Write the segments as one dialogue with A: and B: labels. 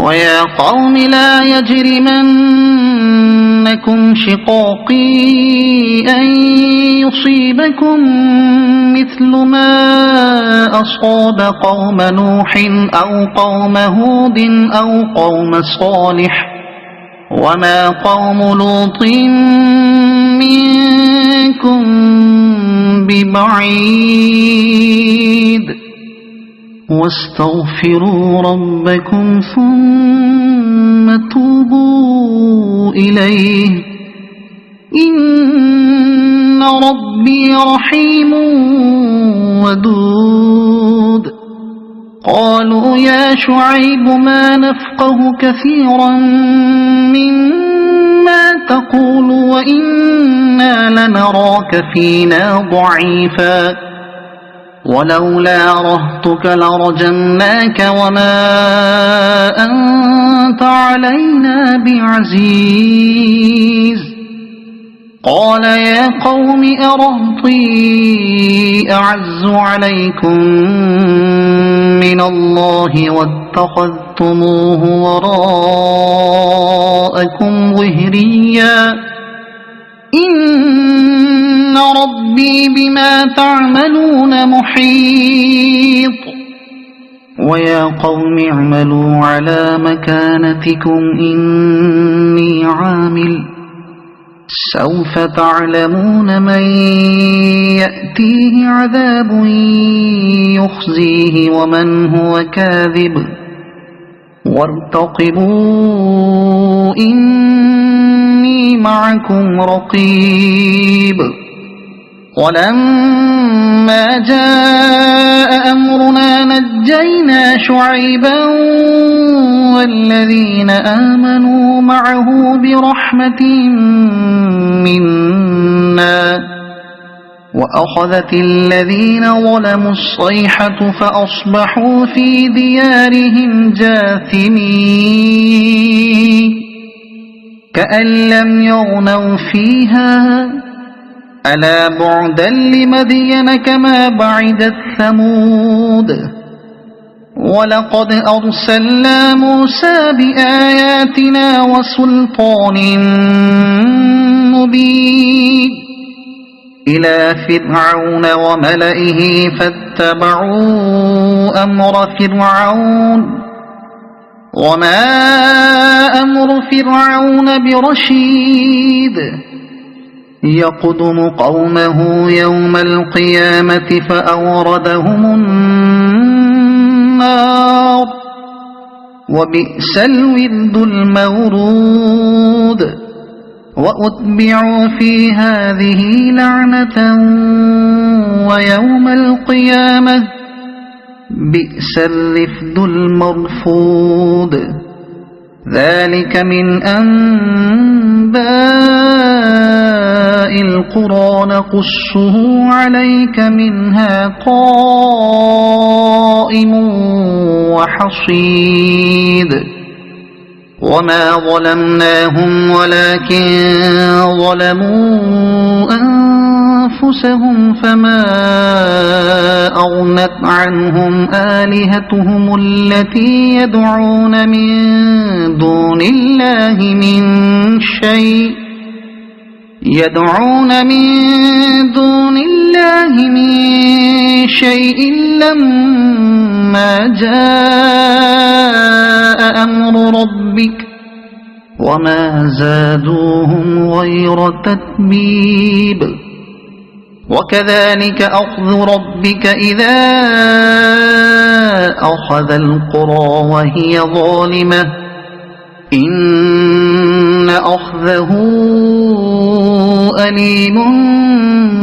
A: ويا قوم لا يجرمنكم شقاقي أن يصيبكم مثل ما أصاب قوم نوح أو قوم هود أو قوم صالح وما قوم لوط منكم ببعيد واستغفروا ربكم ثم توبوا إليه إن ربي رحيم ودود. قالوا يا شعيب ما نفقه كثيرا مما تقول وإنا لنراك فينا ضعيفا ولولا رهطك لرجمناك وما أنت علينا بعزيز. قال يا قوم أرهطي أعز عليكم من الله واتخذتموه وراءكم ظهريا إن ربي بما تعملون محيط. ويا قوم اعملوا على مكانتكم إني عامل سوف تعلمون من يأتيه عذاب يخزيه ومن هو كاذب وارتقبوا إني معكم رقيب. ولما جاء أمرنا نجينا شعيبا والذين آمنوا معه برحمة منا وأخذت الذين ظلموا الصيحة فأصبحوا في ديارهم جاثمين كأن لم يغنوا فيها ألا بعدا لمدين كما بعدت ثمود. ولقد أرسلنا موسى بآياتنا وسلطان مبين إلى فرعون وملئه فاتبعوا أمر فرعون وما أمر فرعون برشيد يقدم قومه يوم القيامة فأوردهم النار وبئس الورد المورود. وأتبعوا في هذه لعنة ويوم القيامة بئس الرفد المرفود. ذلك من أنباء القرى نقصه عليك منها قائم وحصيد. وما ظلمناهم ولكن ظلموا أنفسهم فما أغنت عنهم آلهتهم التي يدعون من دون الله من شيء لما جاء أمر ربك وما زادوهم غير تتبيب. وكذلك أخذ ربك إذا أخذ القرى وهي ظالمة إن أخذه أليم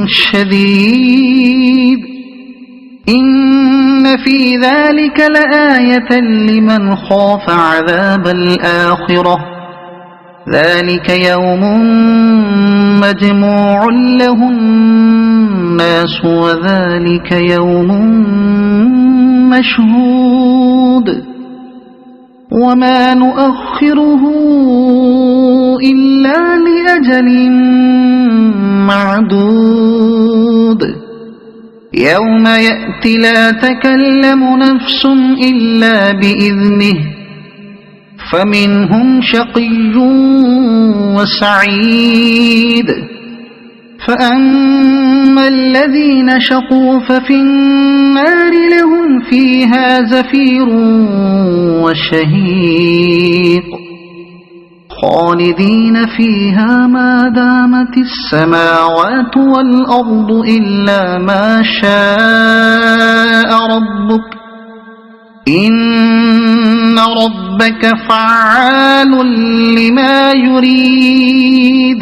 A: شديد. إن في ذلك لآية لمن خاف عذاب الآخرة ذلك يوم مجموع له الناس وذلك يوم مشهود وما نؤخره إلا لأجل معدود يوم يأتي لا تكلم نفس إلا بإذنه فمنهم شقي وسعيد فأما الذين شقوا ففي النار لهم فيها زفير وشهيق خالدين فيها ما دامت السماوات والأرض إلا ما شاء ربك إن ربك فعال لما يريد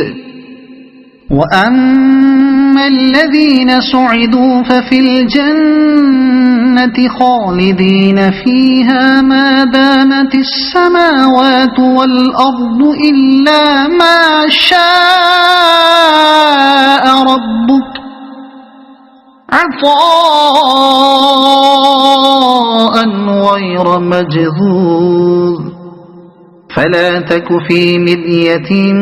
A: وأما الذين سعدوا ففي الجنة خالدين فيها ما دامت السماوات والأرض إلا ما شاء ربك عطاء غير مجذوذ فلا تك في مرية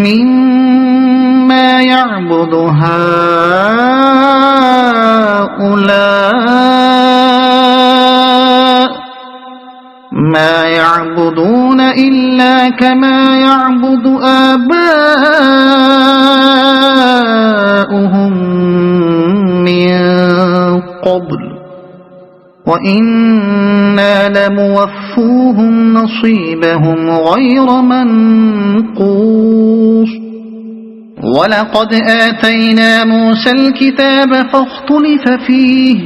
A: مما يعبد هؤلاء ما يعبدون إلا كما يعبد آباؤهم من قبل وإنا لموفوهم نصيبهم غير منقوص ولقد آتينا موسى الكتاب فاختلف فيه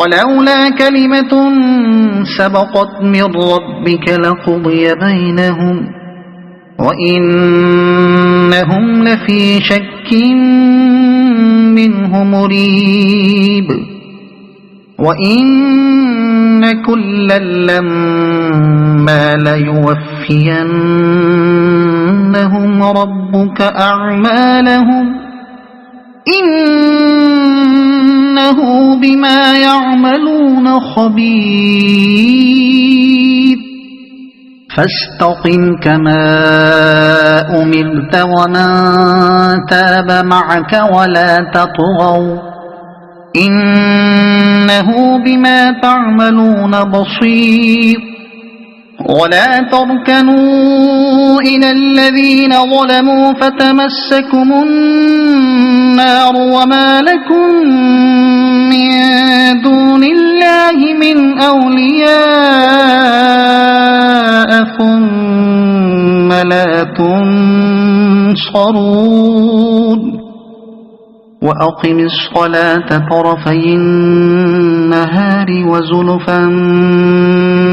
A: ولولا كلمة سبقت من ربك لقضي بينهم وإنهم لفي شك منه مريب وإن كلا لما ليوفينهم ربك أعمالهم إنه بما يعملون خبير فاستقم كما أمرت ومن تاب معك ولا تطغوا إنه بما تعملون بصير ولا تركنوا إلى الذين ظلموا فتمسكم النار وما لكم من دون الله من أولياء ثم لا تنصرون وأقم الصلاة طرفي النهار وزلفا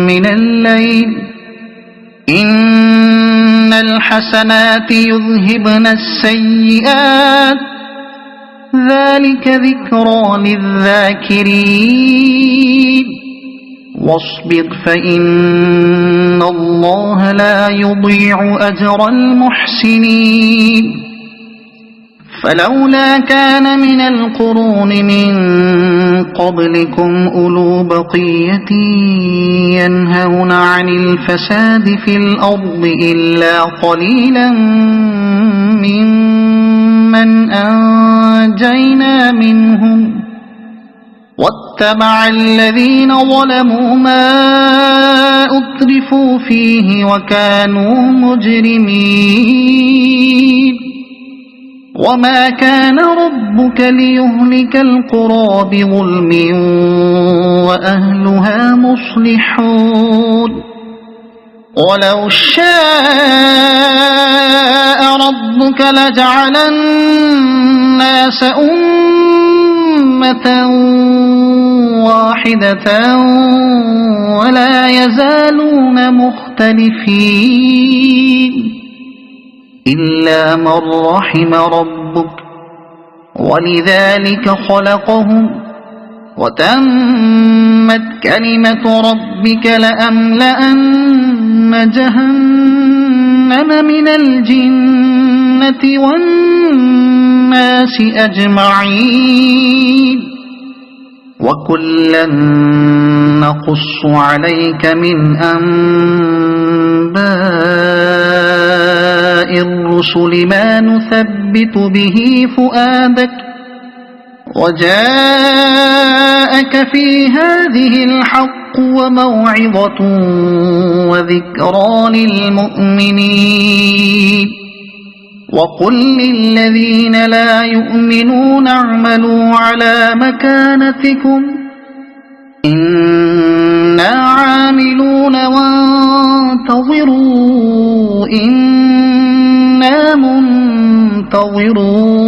A: من الليل إن الحسنات يذهبن السيئات ذلك ذكرى للذاكرين واصبر فإن الله لا يضيع أجر المحسنين فلولا كان من القرون من قبلكم أولو بقية ينهون عن الفساد في الأرض إلا قليلا ممن أنجينا منهم واتبع الذين ظلموا ما أترفوا فيه وكانوا مجرمين وما كان ربك ليهلك القرى بظلم وأهلها مصلحون ولو شاء ربك لجعل الناس أمة واحدة ولا يزالون مختلفين إلا من رحم ربك ولذلك خلقهم وتمت كلمة ربك لأملأن جهنم من الجنة والناس أجمعين وكلا نقص عليك من أنباء الرسل ما نثبت به فؤادك وجاءك في هذه الحق وموعظة وذكرى للمؤمنين وقل للذين لا يؤمنون اعملوا على مكانتكم إنا عاملون وانتظروا إنا منتظرون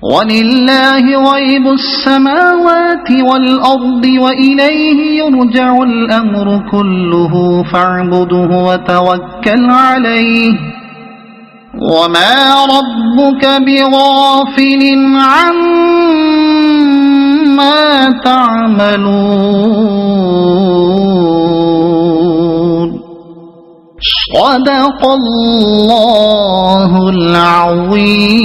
A: ولله غيب السماوات والأرض وإليه يرجع الأمر كله فاعبده وتوكل عليه وما ربك بغافل عما تعملون صدق الله العظيم.